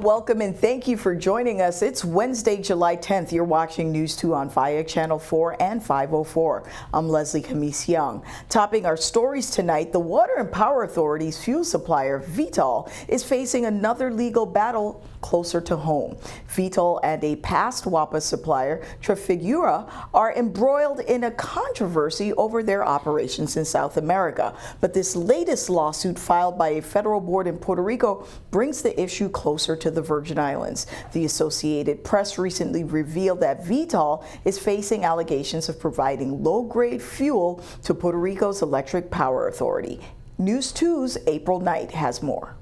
welcome and thank you for joining us. It's Wednesday, July 10th. You're watching News 2 on FIAC Channel 4 and 504. I'm Leslie Camise Young. Topping our stories tonight, the Water and Power Authority's fuel supplier, Vitol, is facing another legal battle closer to home. Vitol and a past WAPA supplier, Trafigura, are embroiled in a controversy over their operations in South America. But this latest lawsuit filed by a federal board in Puerto Rico brings the issue closer to the Virgin Islands. The Associated Press recently revealed that Vitol is facing allegations of providing low-grade fuel to Puerto Rico's Electric Power Authority. News 2's April Knight has more.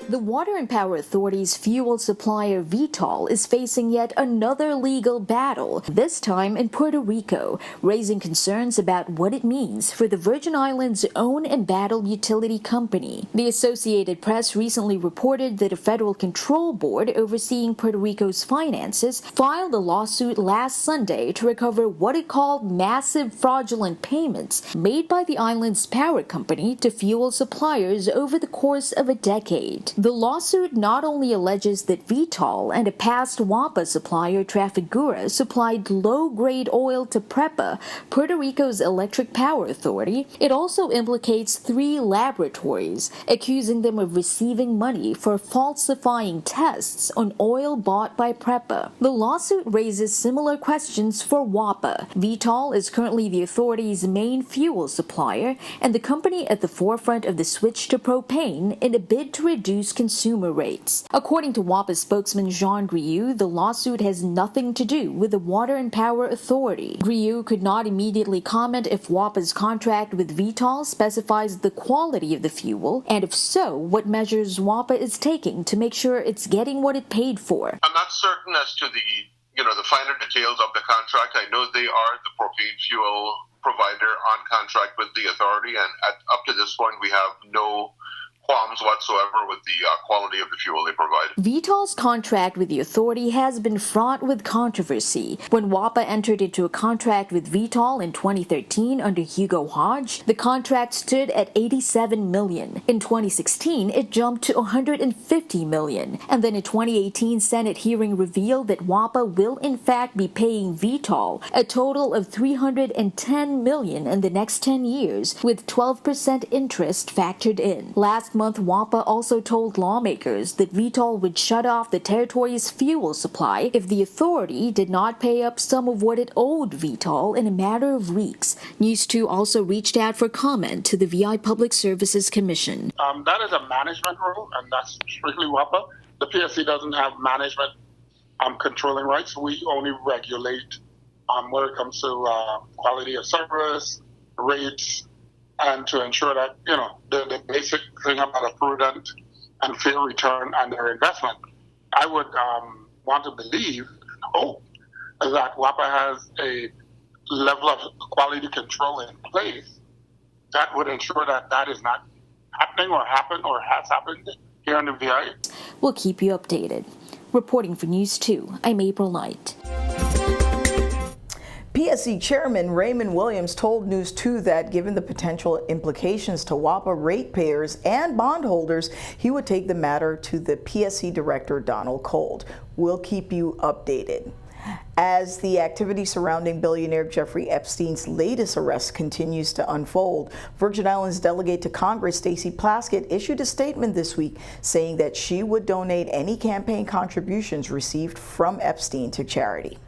The Water and Power Authority's fuel supplier Vitol is facing yet another legal battle, this time in Puerto Rico, raising concerns about what it means for the Virgin Islands' own embattled utility company. The Associated Press recently reported that a federal control board overseeing Puerto Rico's finances filed a lawsuit last Sunday to recover what it called massive fraudulent payments made by the island's power company to fuel suppliers over the course of a decade. The lawsuit not only alleges that Vitol and a past WAPA supplier, Trafigura, supplied low-grade oil to PREPA, Puerto Rico's Electric Power Authority, it also implicates 3 laboratories, accusing them of receiving money for falsifying tests on oil bought by PREPA. The lawsuit raises similar questions for WAPA. Vitol is currently the authority's main fuel supplier and the company at the forefront of the switch to propane in a bid to reduce consumer rates. According to WAPA spokesman Jean Grieux, the lawsuit has nothing to do with the Water and Power Authority. Grieux could not immediately comment if WAPA's contract with Vitol specifies the quality of the fuel, and if so, what measures WAPA is taking to make sure it's getting what it paid for. I'm not certain as to the finer details of the contract. I know they are the propane fuel provider on contract with the authority, and up to this point we have no qualms whatsoever with the quality of the fuel they provide. Vitol's contract with the authority has been fraught with controversy. When WAPA entered into a contract with Vitol in 2013 under Hugo Hodge, the contract stood at $87 million. In 2016, it jumped to $150 million. And then a 2018 Senate hearing revealed that WAPA will in fact be paying Vitol a total of $310 million in the next 10 years, with 12% interest factored in. Last month, WAPA also told lawmakers that Vitol would shut off the territory's fuel supply if the authority did not pay up some of what it owed Vitol in a matter of weeks. News 2 also reached out for comment to the VI Public Services Commission. That is a management role, and that's strictly WAPA. The PSC doesn't have management controlling rights. We only regulate when it comes to quality of service, rates, and to ensure that, the basic thing about a prudent and fair return on their investment. I would want to believe, hope, that WAPA has a level of quality control in place that would ensure that that is not happening or happened or has happened here in the VI. We'll keep you updated. Reporting for News 2, I'm April Knight. PSC Chairman Raymond Williams told News 2 that given the potential implications to WAPA ratepayers and bondholders, he would take the matter to the PSC Director Donald Cold. We'll keep you updated. As the activity surrounding billionaire Jeffrey Epstein's latest arrest continues to unfold, Virgin Islands Delegate to Congress Stacey Plaskett issued a statement this week saying that she would donate any campaign contributions received from Epstein to charity.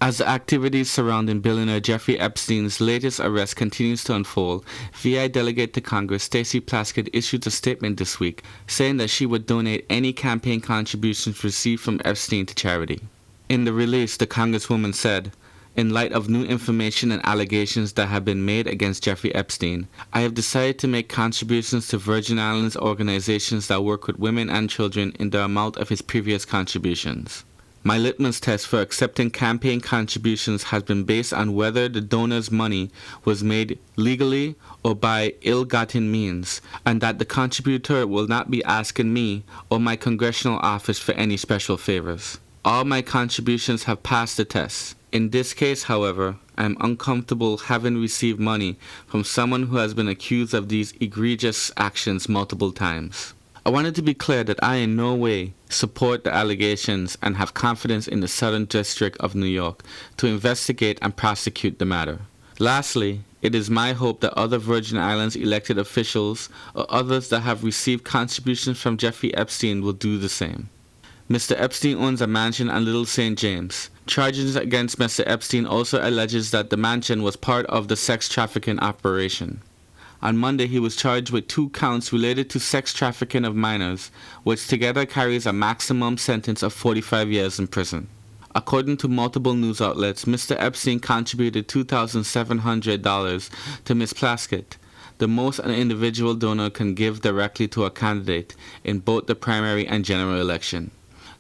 As the activities surrounding billionaire Jeffrey Epstein's latest arrest continues to unfold, VI Delegate to Congress Stacey Plaskett issued a statement this week saying that she would donate any campaign contributions received from Epstein to charity. In the release, the Congresswoman said, "In light of new information and allegations that have been made against Jeffrey Epstein, I have decided to make contributions to Virgin Islands organizations that work with women and children in the amount of his previous contributions. My litmus test for accepting campaign contributions has been based on whether the donor's money was made legally or by ill-gotten means, and that the contributor will not be asking me or my congressional office for any special favors. All my contributions have passed the test. In this case, however, I am uncomfortable having received money from someone who has been accused of these egregious actions multiple times." I wanted to be clear that I in no way support the allegations and have confidence in the Southern District of New York to investigate and prosecute the matter. Lastly, it is my hope that other Virgin Islands elected officials or others that have received contributions from Jeffrey Epstein will do the same. Mr. Epstein owns a mansion on Little St. James. Charges against Mr. Epstein also alleges that the mansion was part of the sex trafficking operation. On Monday, he was charged with 2 counts related to sex trafficking of minors, which together carries a maximum sentence of 45 years in prison. According to multiple news outlets, Mr. Epstein contributed $2,700 to Ms. Plaskett, the most an individual donor can give directly to a candidate in both the primary and general election,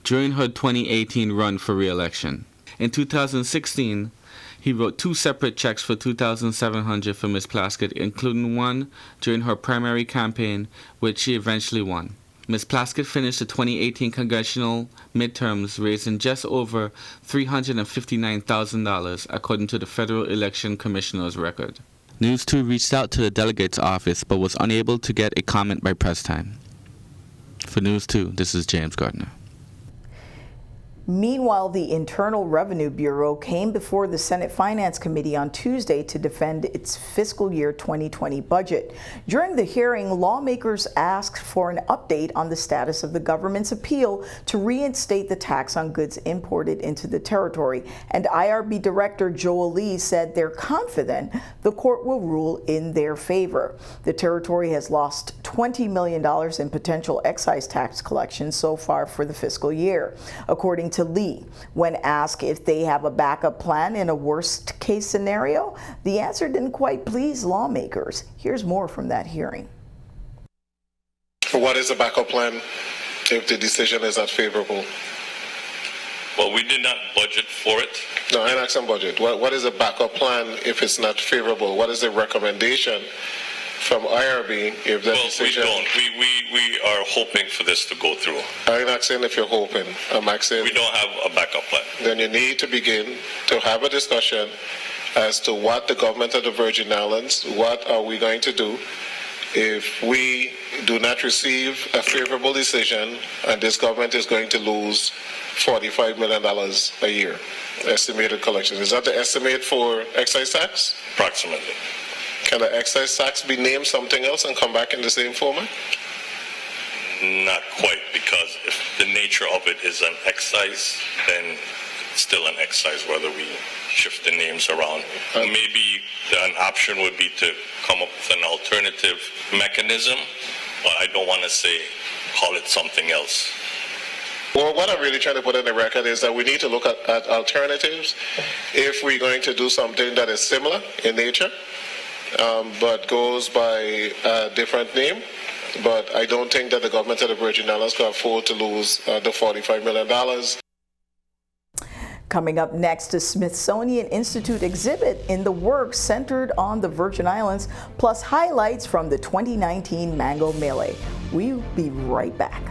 during her 2018 run for re-election. In 2016, he wrote 2 separate checks for $2,700 for Ms. Plaskett, including one during her primary campaign, which she eventually won. Ms. Plaskett finished the 2018 congressional midterms raising just over $359,000, according to the Federal Election Commissioner's record. News 2 reached out to the delegate's office but was unable to get a comment by press time. For News 2, this is James Gardner. Meanwhile, the Internal Revenue Bureau came before the Senate Finance Committee on Tuesday to defend its fiscal year 2020 budget. During the hearing, lawmakers asked for an update on the status of the government's appeal to reinstate the tax on goods imported into the territory, and IRB Director Joel Lee said they're confident the court will rule in their favor. The territory has lost $20 million in potential excise tax collections so far for the fiscal year. According to Lee, when asked if they have a backup plan in a worst-case scenario, the answer didn't quite please lawmakers. Here's more from that hearing. What is a backup plan if the decision is not favorable? Well, we did not budget for it. No, I asked on budget. What is a backup plan if it's not favorable? What is the recommendation from IRB if the decision... Well, we don't. We are hoping for this to go through. I'm not saying if you're hoping. I'm asking... We don't have a backup plan. Then you need to begin to have a discussion as to what the government of the Virgin Islands, what are we going to do if we do not receive a favorable decision and this government is going to lose $45 million a year, estimated collections. Is that the estimate for excise tax? Approximately. Can the excise tax be named something else and come back in the same format? Not quite, because if the nature of it is an excise, then it's still an excise, whether we shift the names around. Maybe an option would be to come up with an alternative mechanism, but I don't want to say call it something else. Well, what I'm really trying to put in the record is that we need to look at alternatives if we're going to do something that is similar in nature, but goes by a different name. But I don't think that the government of the Virgin Islands can afford to lose the $45 million. Coming up next, a Smithsonian Institute exhibit in the works centered on the Virgin Islands, plus highlights from the 2019 Mango Melee. We'll be right back.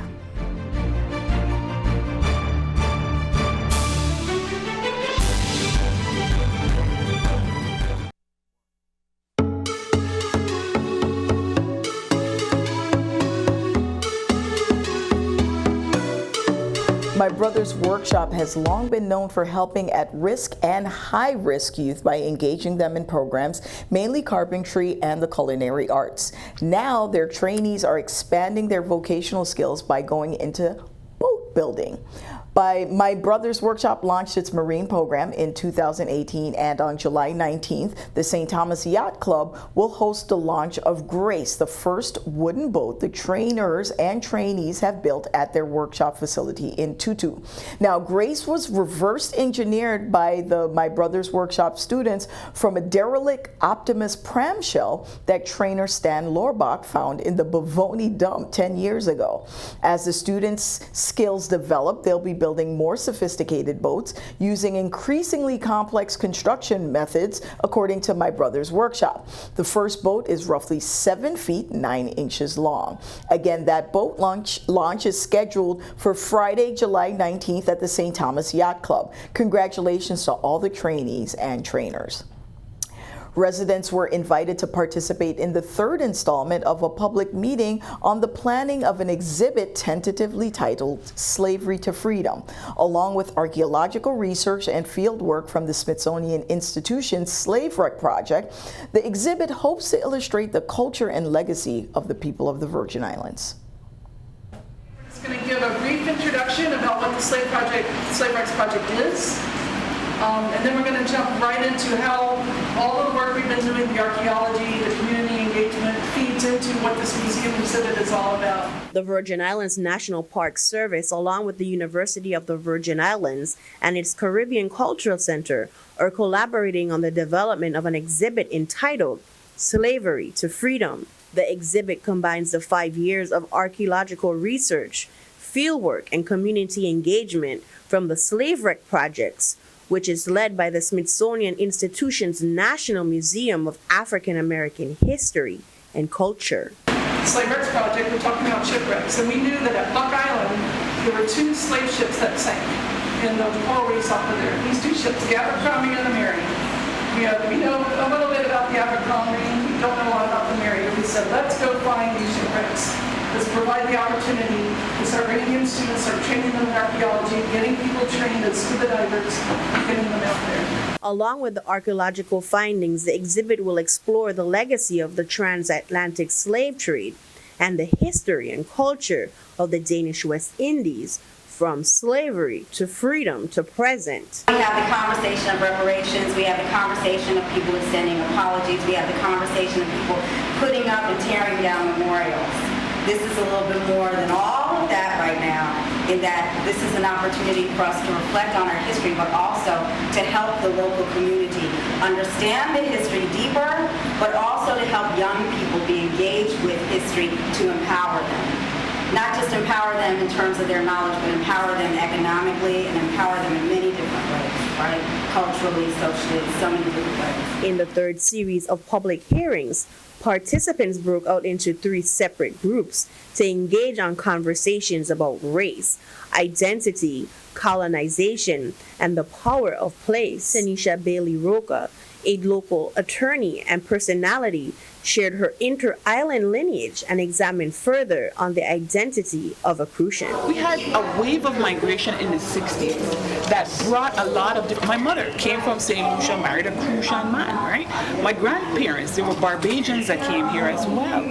My Brother's Workshop has long been known for helping at-risk and high-risk youth by engaging them in programs, mainly carpentry and the culinary arts. Now, their trainees are expanding their vocational skills by going into boat building. My Brother's Workshop launched its marine program in 2018, and on July 19th, the St. Thomas Yacht Club will host the launch of Grace, the first wooden boat the trainers and trainees have built at their workshop facility in Tutu. Now, Grace was reverse engineered by the My Brother's Workshop students from a derelict Optimus pram shell that trainer Stan Lorbach found in the Bavoni dump 10 years ago. As the students' skills develop, they'll be building more sophisticated boats using increasingly complex construction methods, according to My Brother's Workshop. The first boat is roughly 7 feet 9 inches long. Again, that boat launch is scheduled for Friday, July 19th at the St. Thomas Yacht Club. Congratulations to all the trainees and trainers. Residents were invited to participate in the third installment of a public meeting on the planning of an exhibit tentatively titled Slavery to Freedom, along with archaeological research and field work from the Smithsonian Institution's Slave Wreck Project. The exhibit hopes to illustrate the culture and legacy of the people of the Virgin Islands. I'm going to give a brief introduction about what the Slave Wrecks Project is. And then we're going to jump right into how all of the work we've been doing, the archaeology, the community engagement, feeds into what this museum exhibit is all about. The Virgin Islands National Park Service, along with the University of the Virgin Islands and its Caribbean Cultural Center, are collaborating on the development of an exhibit entitled Slavery to Freedom. The exhibit combines the 5 years of archaeological research, fieldwork, and community engagement from the Slave Wreck Projects, which is led by the Smithsonian Institution's National Museum of African American History and Culture. The Slave Wrecks Project, we're talking about shipwrecks, and we knew that at Buck Island there were 2 slave ships that sank in the coral reefs off of there. These 2 ships, the Abercrombie and the Mary. We know a little bit about the Abercrombie, we don't know a lot about the Mary. We said, let's go find these shipwrecks. Let's provide the opportunity to start bringing in students, start training them in archaeology, getting people trained as scuba divers, and getting them out there. Along with the archaeological findings, the exhibit will explore the legacy of the transatlantic slave trade and the history and culture of the Danish West Indies, from slavery to freedom to present. We have the conversation of reparations, we have the conversation of people extending apologies, we have the conversation of people putting up and tearing down memorials. This is a little bit more than all of that right now, in that this is an opportunity for us to reflect on our history, but also to help the local community understand the history deeper, but also to help young people be engaged with history to empower them. Not just empower them in terms of their knowledge, but empower them economically and empower them in many different ways, right? Culturally, socially, so many different ways. In the third series of public hearings, participants broke out into 3 separate groups to engage on conversations about race, identity, colonization, and the power of place. Tanisha Bailey Roca, a local attorney and personality, shared her inter-island lineage and examined further on the identity of a Crucian. We had a wave of migration in the 60s that brought a lot of different... My mother came from St. Lucia, married a Crucian man, right? My grandparents, they were Barbadians that came here as well.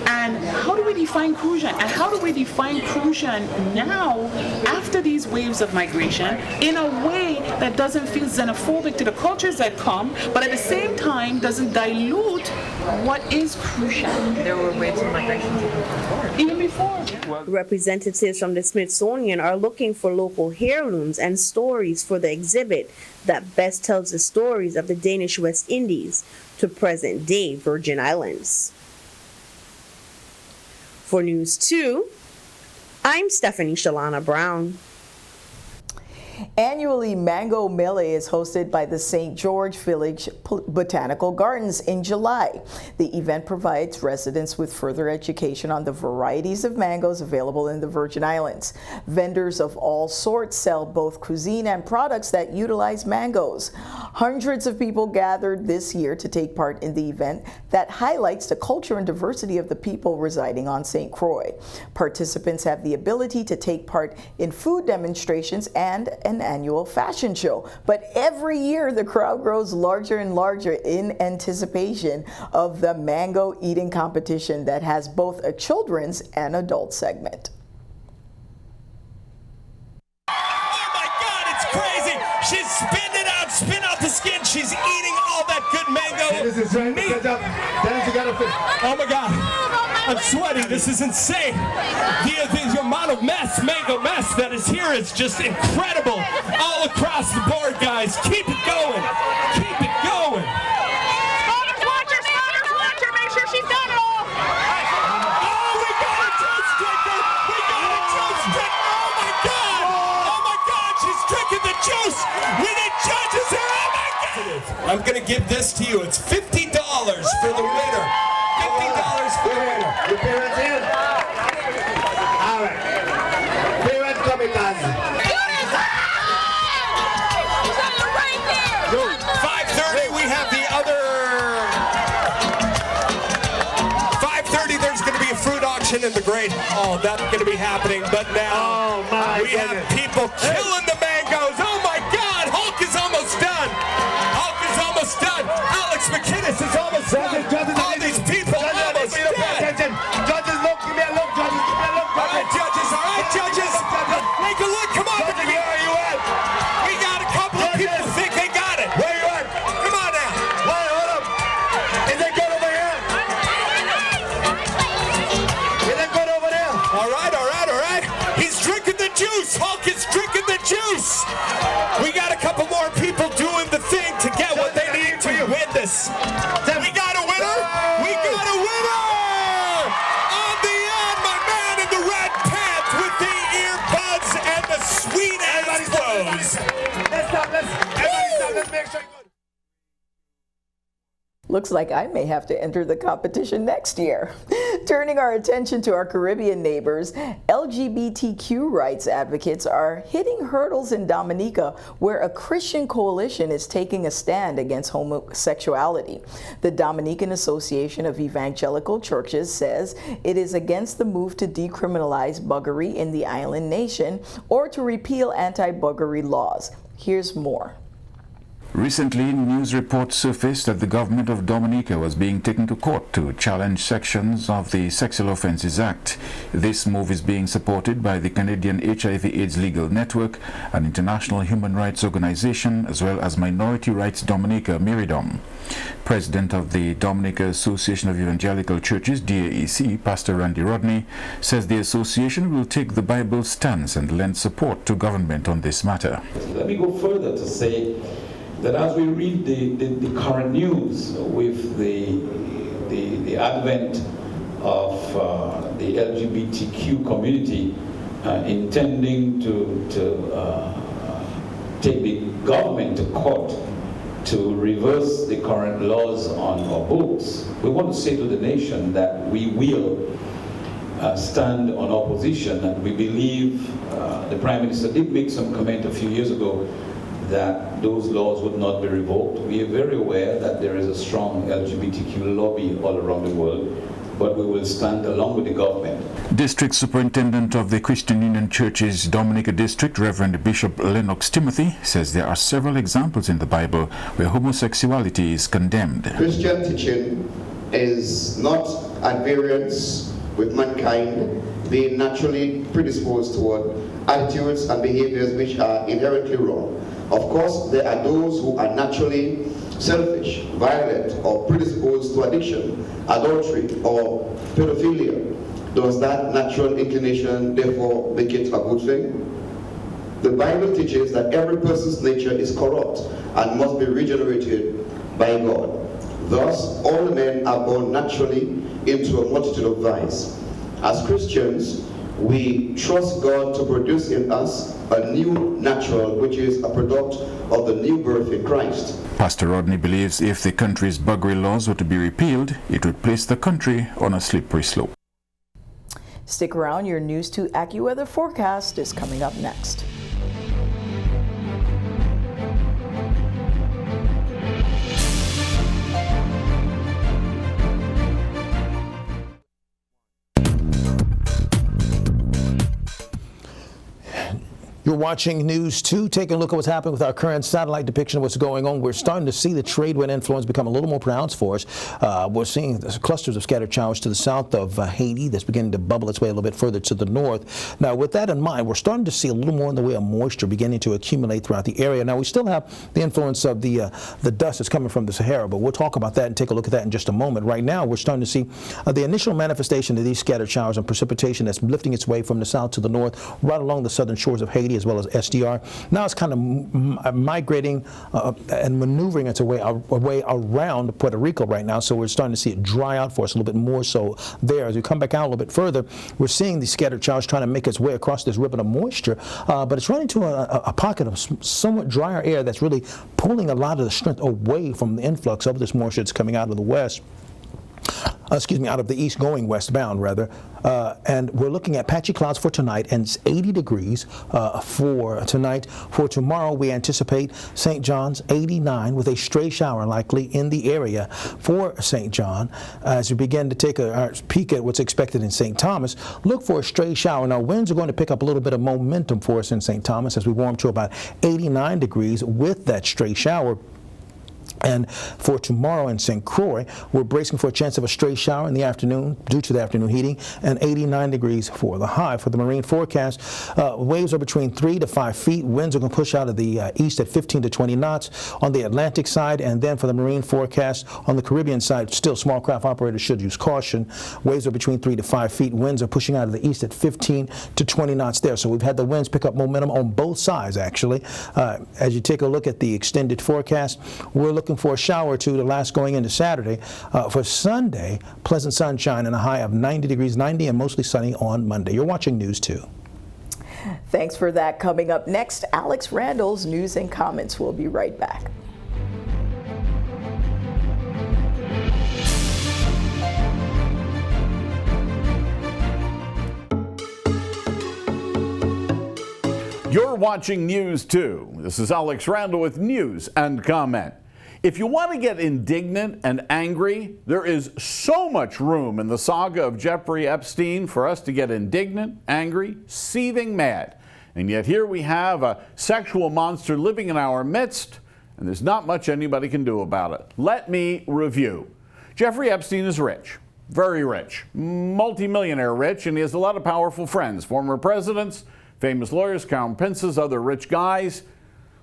And how do we define Crucian? And how do we define Crucian now, after these waves of migration, in a way that doesn't feel xenophobic to the cultures that come, but at the same time doesn't dilute what is Crucian? There were waves of migration even before. Representatives from the Smithsonian are looking for local heirlooms and stories for the exhibit that best tells the stories of the Danish West Indies to present-day Virgin Islands. For News 2, I'm Stephanie Shalana Brown. Annually, Mango Melee is hosted by the St. George Village Botanical Gardens in July. The event provides residents with further education on the varieties of mangoes available in the Virgin Islands. Vendors of all sorts sell both cuisine and products that utilize mangoes. Hundreds of people gathered this year to take part in the event that highlights the culture and diversity of the people residing on St. Croix. Participants have the ability to take part in food demonstrations and an annual fashion show. But every year the crowd grows larger and larger in anticipation of the mango eating competition that has both a children's and adult segment. Oh my God, it's crazy! She's spin out the skin. She's eating all that good mango meat. Oh my God. I'm sweating. This is insane. The amount of mango mess that is here is just incredible. All across the board, guys. Keep it going. Keep it going. Watch her. Make sure she's done it all. Oh, we got a toast drinker. Oh my God. Oh my God. She's drinking the juice. We need judges here. Oh my God. I'm going to give this to you. It's $50 for the winner. $50 for the winner. Your parents in? All right. Parents coming, guys. 5:30, we have the other great. Oh, that's going to be happening. But now we have people killing the mangoes. Oh, my God. Hulk is almost done. Hulk is almost done. Alex McInnes is almost done. All these people almost dead. Judges, look. Give me a look, judges. Give me a look. All right, judges. All right, judges. Take a look. Come on. Judges, where are you at? We got a couple of people who think they got it. Where you at? Come on now. Wait, hold up. Is it good over here? Is it good over there? All right, all right, all right. He's drinking the juice. Hulk is drinking the juice. We got a couple more people doing the thing to get what they need to win this. We got a winner. We got a winner. On the end, my man in the red pants with the earbuds and the sweet ass clothes. Let's stop. Let's make sure. Looks like I may have to enter the competition next year. Turning our attention to our Caribbean neighbors, LGBTQ rights advocates are hitting hurdles in Dominica, where a Christian coalition is taking a stand against homosexuality. The Dominican Association of Evangelical Churches says it is against the move to decriminalize buggery in the island nation or to repeal anti-buggery laws. Here's more. Recently, news reports surfaced that the government of Dominica was being taken to court to challenge sections of the Sexual Offences Act. This move is being supported by the Canadian HIV/AIDS Legal Network, an international human rights organization, as well as Minority Rights Dominica, Miridom. President of the Dominica Association of Evangelical Churches, DAEC, Pastor Randy Rodney, says the association will take the Bible stance and lend support to government on this matter. Let me go further to say that as we read the current news with the advent of the LGBTQ community intending to take the government to court to reverse the current laws on aborts, we want to say to the nation that we will stand on our position, and we believe the Prime Minister did make some comment a few years ago that those laws would not be revoked. We are very aware that there is a strong LGBTQ lobby all around the world, but we will stand along with the government. District Superintendent of the Christian Union Churches Dominica District, Reverend Bishop Lennox Timothy, says there are several examples in the Bible where homosexuality is condemned. Christian teaching is not at variance with mankind being naturally predisposed toward attitudes and behaviors which are inherently wrong. Of course, there are those who are naturally selfish, violent, or predisposed to addiction, adultery, or pedophilia. Does that natural inclination therefore make it a good thing? The Bible teaches that every person's nature is corrupt and must be regenerated by God. Thus, all men are born naturally into a multitude of vice. As Christians, we trust God to produce in us a new natural, which is a product of the new birth in Christ. Pastor Rodney believes if the country's buggery laws were to be repealed, it would place the country on a slippery slope. Stick around, your News 2 AccuWeather forecast is coming up next. You're watching News 2, taking a look at what's happening with our current satellite depiction of what's going on. We're starting to see the trade wind influence become a little more pronounced for us. We're seeing clusters of scattered showers to the south of Haiti that's beginning to bubble its way a little bit further to the north. Now, with that in mind, we're starting to see a little more in the way of moisture beginning to accumulate throughout the area. Now, we still have the influence of the dust that's coming from the Sahara, but we'll talk about that and take a look at that in just a moment. Right now, we're starting to see the initial manifestation of these scattered showers and precipitation that's lifting its way from the south to the north, right along the southern shores of Haiti, as well as SDR. Now it's kind of migrating and maneuvering its way around Puerto Rico right now, so we're starting to see it dry out for us a little bit more so there. As we come back out a little bit further, we're seeing these scattered showers trying to make its way across this ribbon of moisture, but it's running to a pocket of somewhat drier air that's really pulling a lot of the strength away from the influx of this moisture that's coming out of the west. out of the east going westbound rather. And we're looking at patchy clouds for tonight, and it's 80 degrees for tonight. For tomorrow, we anticipate St. John's 89 with a stray shower likely in the area for St. John. As we begin to take a peek at what's expected in St. Thomas, look for a stray shower. Now, winds are going to pick up a little bit of momentum for us in St. Thomas as we warm to about 89 degrees with that stray shower. And for tomorrow in St. Croix, we're bracing for a chance of a stray shower in the afternoon due to the afternoon heating, and 89 degrees for the high. For the marine forecast, waves are between 3 to 5 feet. Winds are going to push out of the east at 15 to 20 knots on the Atlantic side. And then for the marine forecast on the Caribbean side, still small craft operators should use caution. Waves are between 3 to 5 feet. Winds are pushing out of the east at 15 to 20 knots there. So we've had the winds pick up momentum on both sides, actually. As you take a look at the extended forecast, we're looking for a shower or two to last going into Saturday. For Sunday, pleasant sunshine and a high of 90 degrees, 90 and mostly sunny on Monday. You're watching News 2. Thanks for that. Coming up next, Alex Randall's news and comments. We'll be right back. You're watching News 2. This is Alex Randall with news and comment. If you want to get indignant and angry, there is so much room in the saga of Jeffrey Epstein for us to get indignant, angry, seething mad. And yet here we have a sexual monster living in our midst, and there's not much anybody can do about it. Let me review. Jeffrey Epstein is rich, very rich, multimillionaire rich, and he has a lot of powerful friends, former presidents, famous lawyers, crown princes, other rich guys.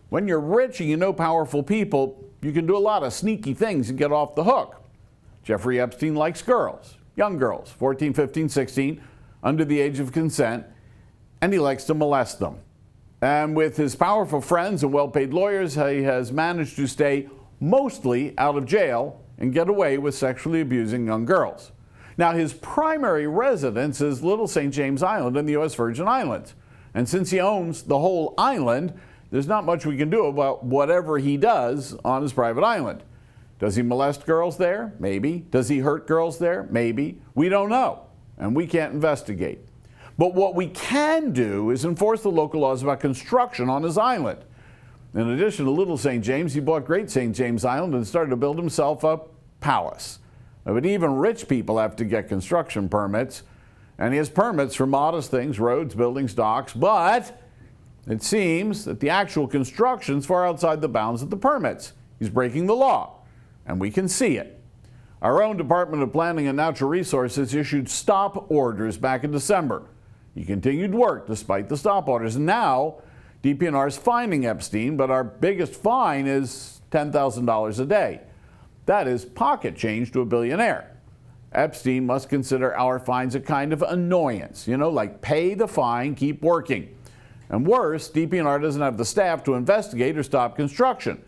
When you're rich and you know powerful people, you can do a lot of sneaky things and get off the hook. Jeffrey Epstein likes girls, young girls, 14, 15, 16, under the age of consent, and he likes to molest them. And with his powerful friends and well-paid lawyers, he has managed to stay mostly out of jail and get away with sexually abusing young girls. Now, his primary residence is Little St. James Island in the U.S. Virgin Islands. And since he owns the whole island, there's not much we can do about whatever he does on his private island. Does he molest girls there? Maybe. Does he hurt girls there? Maybe. We don't know, and we can't investigate. But what we can do is enforce the local laws about construction on his island. In addition to Little St. James, he bought Great St. James Island and started to build himself a palace. But even rich people have to get construction permits, and he has permits for modest things, roads, buildings, docks, but it seems that the actual construction is far outside the bounds of the permits. He's breaking the law, and we can see it. Our own Department of Planning and Natural Resources issued stop orders back in December. He continued work despite the stop orders. Now, DP&R is fining Epstein, but our biggest fine is $10,000 a day. That is pocket change to a billionaire. Epstein must consider our fines a kind of annoyance, like pay the fine, keep working. And worse, DP&R doesn't have the staff to investigate or stop construction.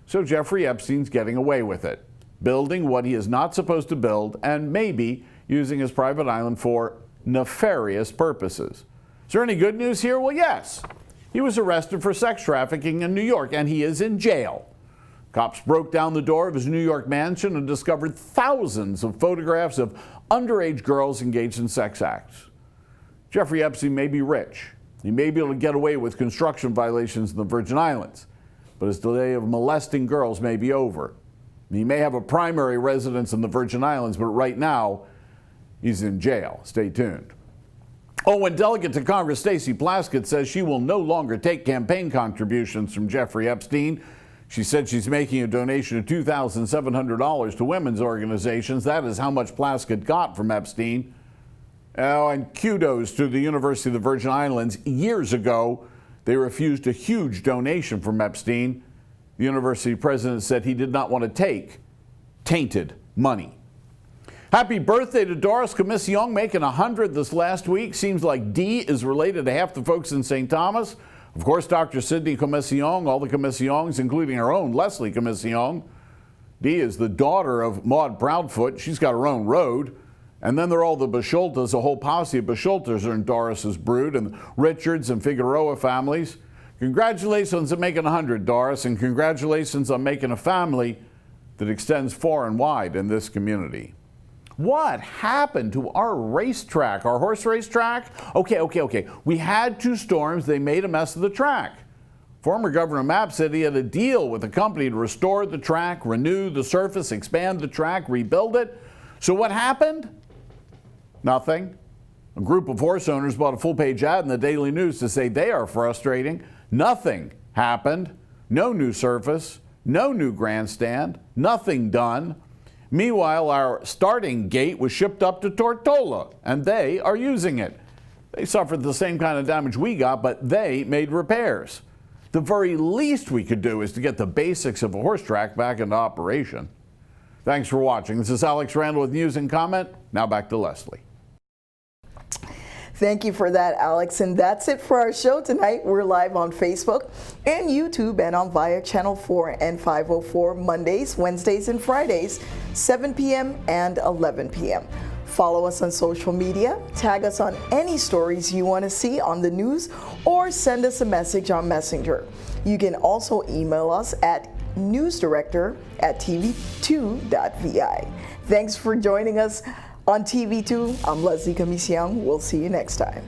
So Jeffrey Epstein's getting away with it, building what he is not supposed to build and maybe using his private island for nefarious purposes. Is there any good news here? Well, yes. He was arrested for sex trafficking in New York, and he is in jail. Cops broke down the door of his New York mansion and discovered thousands of photographs of underage girls engaged in sex acts. Jeffrey Epstein may be rich. He may be able to get away with construction violations in the Virgin Islands, but his day of molesting girls may be over. He may have a primary residence in the Virgin Islands, but right now, he's in jail. Stay tuned. Oh, and Delegate to Congress Stacey Plaskett says she will no longer take campaign contributions from Jeffrey Epstein. She said she's making a donation of $2,700 to women's organizations. That is how much Plaskett got from Epstein. Oh, and kudos to the University of the Virgin Islands. Years ago, they refused a huge donation from Epstein. The university president said he did not want to take tainted money. Happy birthday to Doris Commission, making 100 this last week. Seems like Dee is related to half the folks in St. Thomas. Of course, Dr. Sidney Commission, all the Commissions, including her own Leslie Commission. Dee is the daughter of Maud Proudfoot. She's got her own road. And then there are all the Bacholtas, a whole posse of Bacholtas are in Doris's brood, and the Richards and Figueroa families. Congratulations on making 100, Doris, and congratulations on making a family that extends far and wide in this community. What happened to our racetrack, our horse racetrack? Okay. We had 2 storms. They made a mess of the track. Former Governor Mapp said he had a deal with the company to restore the track, renew the surface, expand the track, rebuild it. So what happened? Nothing. A group of horse owners bought a full-page ad in the Daily News to say they are frustrating. Nothing happened. No new surface, no new grandstand, nothing done. Meanwhile, our starting gate was shipped up to Tortola, and they are using it. They suffered the same kind of damage we got, but they made repairs. The very least we could do is to get the basics of a horse track back into operation. Thanks for watching. This is Alex Randall with News and Comment. Now back to Leslie. Thank you for that, Alex. And that's it for our show tonight. We're live on Facebook and YouTube and on via Channel 4 and 504 Mondays, Wednesdays, and Fridays, 7 p.m. and 11 p.m. Follow us on social media, tag us on any stories you want to see on the news, or send us a message on Messenger. You can also email us at newsdirector@tv2.vi. Thanks for joining us on TV2. I'm Leslie Camisiang. We'll see you next time.